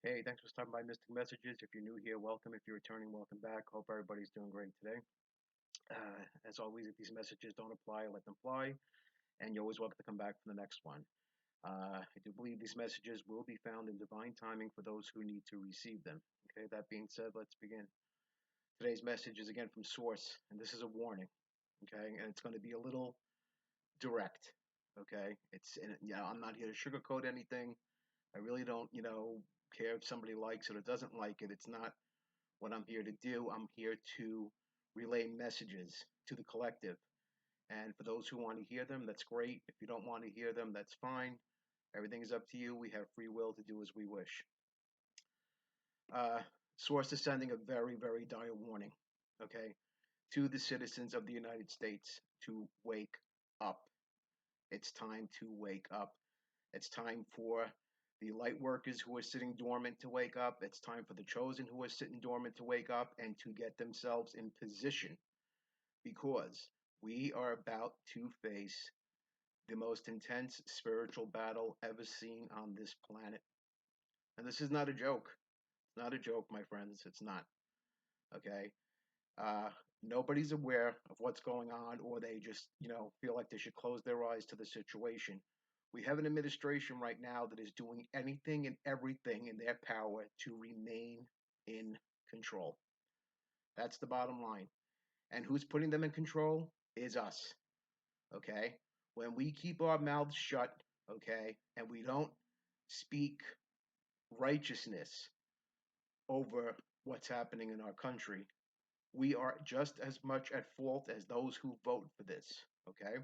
Hey, thanks for stopping by Mystic Messages. If you're new here, welcome. If you're returning, welcome back. Hope everybody's doing great today. As always, if these messages don't apply, let them fly, and you're always welcome to come back for the next one. I do believe these messages will be found in divine timing for those who need to receive them. Okay, that being said, let's begin. Today's message is again from Source, and this is a warning. Okay, and it's going to be a little direct. Okay, I'm not here to sugarcoat anything. I really don't, care if somebody likes it or doesn't like it. It's not what I'm here to do. I'm here to relay messages to the collective. And for those who want to hear them, that's great. If you don't want to hear them, that's fine. Everything is up to you. We have free will to do as we wish. Uh, Source is sending a very, very dire warning, okay, to the citizens of the United States to wake up. It's time to wake up. It's time for the light workers who are sitting dormant to wake up. It's time for the chosen who are sitting dormant to wake up and to get themselves in position because we are about to face the most intense spiritual battle ever seen on this planet. And this is not a joke. It's not a joke, my friends. It's not. Okay. Uh, Nobody's aware of what's going on, or they just, feel like they should close their eyes to the situation. We have an administration right now that is doing anything and everything in their power to remain in control. That's the bottom line. And who's putting them in control is us. Okay? When we keep our mouths shut, okay, and we don't speak righteousness over what's happening in our country, we are just as much at fault as those who vote for this. Okay?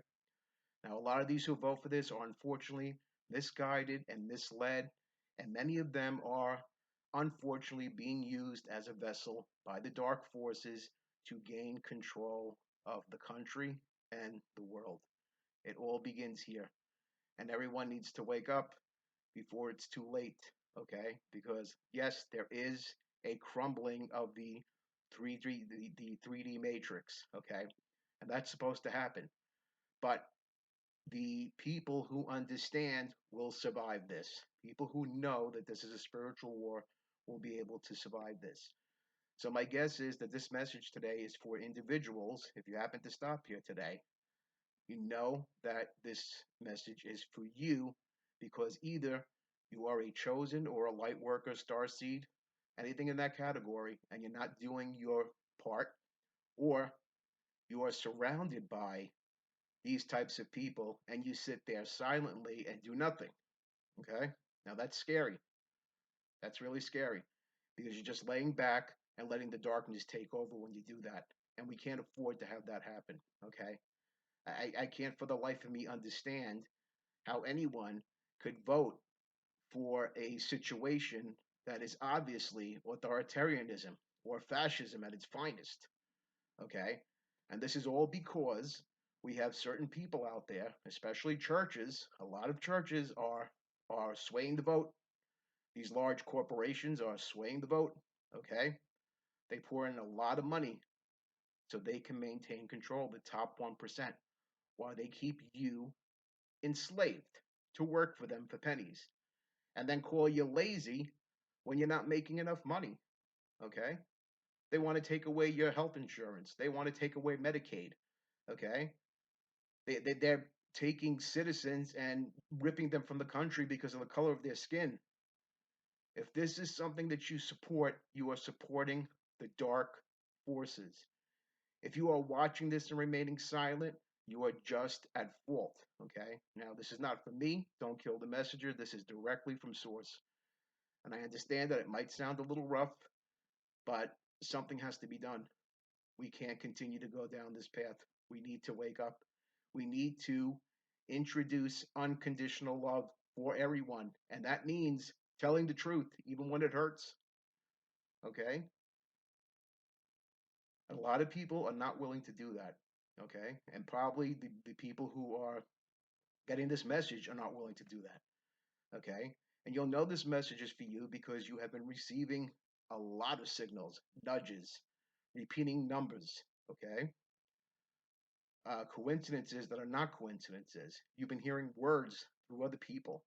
Now, a lot of these who vote for this are unfortunately misguided and misled, and many of them are unfortunately being used as a vessel by the dark forces to gain control of the country and the world. It all begins here, and everyone needs to wake up before it's too late, okay? Because yes, there is a crumbling of the 3D matrix, okay? And that's supposed to happen. But the people who understand will survive this. People who know that this is a spiritual war will be able to survive this. So my guess is that this message today is for individuals. If you happen to stop here today, you know that this message is for you because either you are a chosen or a light worker, star seed, anything in that category, and you're not doing your part, or you are surrounded by these types of people and you sit there silently and do nothing. Okay? Now that's scary. That's really scary because you're just laying back and letting the darkness take over when you do that. And we can't afford to have that happen. Okay? I can't for the life of me understand how anyone could vote for a situation that is obviously authoritarianism or fascism at its finest. Okay? And this is all because we have certain people out there, especially churches. A lot of churches are swaying the vote. These large corporations are swaying the vote. Okay? They pour in a lot of money so they can maintain control, the top 1%, while they keep you enslaved to work for them for pennies and then call you lazy when you're not making enough money. Okay? They want to take away your health insurance. They want to take away Medicaid. Okay? They're taking citizens and ripping them from the country because of the color of their skin. If this is something that you support, you are supporting the dark forces. If you are watching this and remaining silent, you are just at fault. Okay? Now, this is not from me. Don't kill the messenger. This is directly from source. And I understand that it might sound a little rough, but something has to be done. We can't continue to go down this path. We need to wake up. We need to introduce unconditional love for everyone. And that means telling the truth, even when it hurts. Okay? A lot of people are not willing to do that. Okay? And probably the people who are getting this message are not willing to do that. Okay? And you'll know this message is for you because you have been receiving a lot of signals, nudges, repeating numbers. Okay? Coincidences that are not coincidences. You've been hearing words through other people.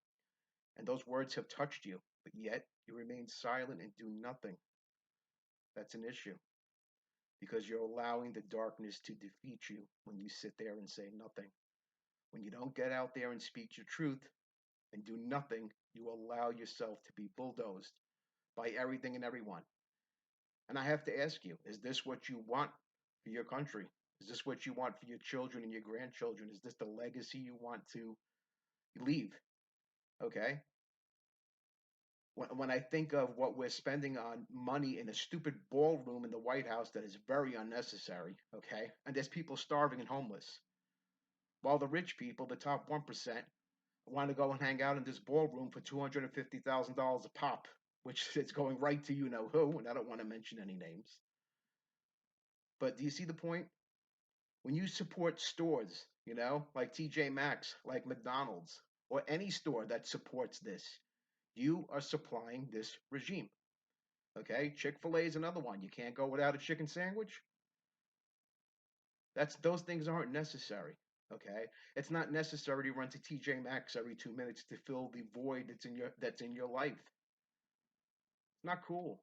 And those words have touched you, but yet you remain silent and do nothing. That's an issue because you're allowing the darkness to defeat you when you sit there and say nothing. When you don't get out there and speak your truth and do nothing, you allow yourself to be bulldozed by everything and everyone. And I have to ask you, is this what you want for your country? Is this what you want for your children and your grandchildren? Is this the legacy you want to leave? Okay. When I think of what we're spending on money in a stupid ballroom in the White House that is very unnecessary, okay, and there's people starving and homeless, while the rich people, the top 1%, want to go and hang out in this ballroom for $250,000 a pop, which is going right to you know who, and I don't want to mention any names. But do you see the point? When you support stores, like TJ Maxx, like McDonald's, or any store that supports this, you are supplying this regime. Okay, Chick-fil-A is another one. You can't go without a chicken sandwich. Those things aren't necessary. Okay, it's not necessary to run to TJ Maxx every 2 minutes to fill the void that's in your life. It's not cool.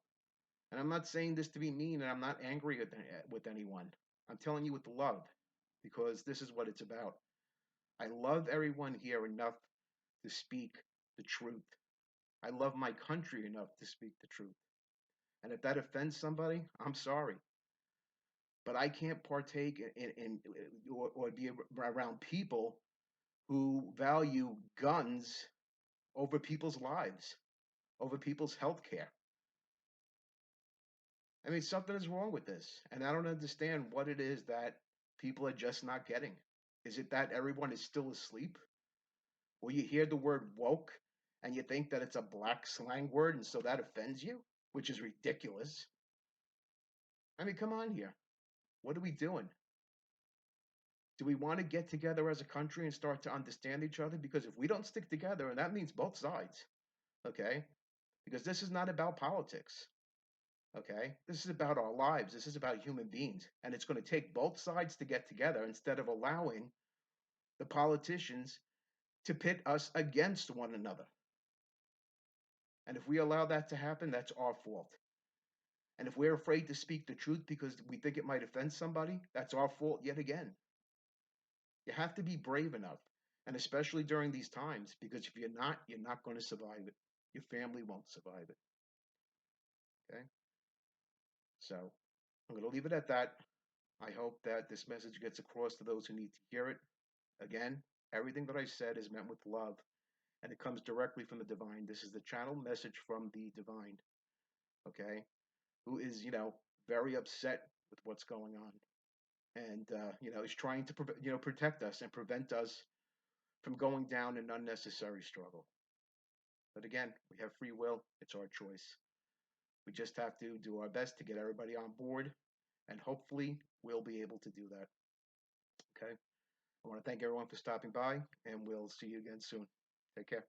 And I'm not saying this to be mean, and I'm not angry with anyone. I'm telling you with love, because this is what it's about. I love everyone here enough to speak the truth. I love my country enough to speak the truth. And if that offends somebody, I'm sorry. But I can't partake or be around people who value guns over people's lives, over people's health care. I mean, something is wrong with this. And I don't understand what it is that people are just not getting. Is it that everyone is still asleep? Or you hear the word woke and you think that it's a black slang word and so that offends you, which is ridiculous. I mean, come on here. What are we doing? Do we want to get together as a country and start to understand each other? Because if we don't stick together, and that means both sides, okay? Because this is not about politics, okay? This is about our lives. This is about human beings. And it's going to take both sides to get together instead of allowing the politicians to pit us against one another. And if we allow that to happen, that's our fault. And if we're afraid to speak the truth because we think it might offend somebody, that's our fault yet again. You have to be brave enough, and especially during these times, because if you're not going to survive it. Your family won't survive it. Okay? So I'm going to leave it at that. I hope that this message gets across to those who need to hear it. Again, everything that I said is meant with love, and it comes directly from the divine. This is the channel message from the divine, okay? Who is, very upset with what's going on. And, is trying to, protect us and prevent us from going down an unnecessary struggle. But again, we have free will. It's our choice. We just have to do our best to get everybody on board, and hopefully we'll be able to do that. Okay? I want to thank everyone for stopping by, and we'll see you again soon. Take care.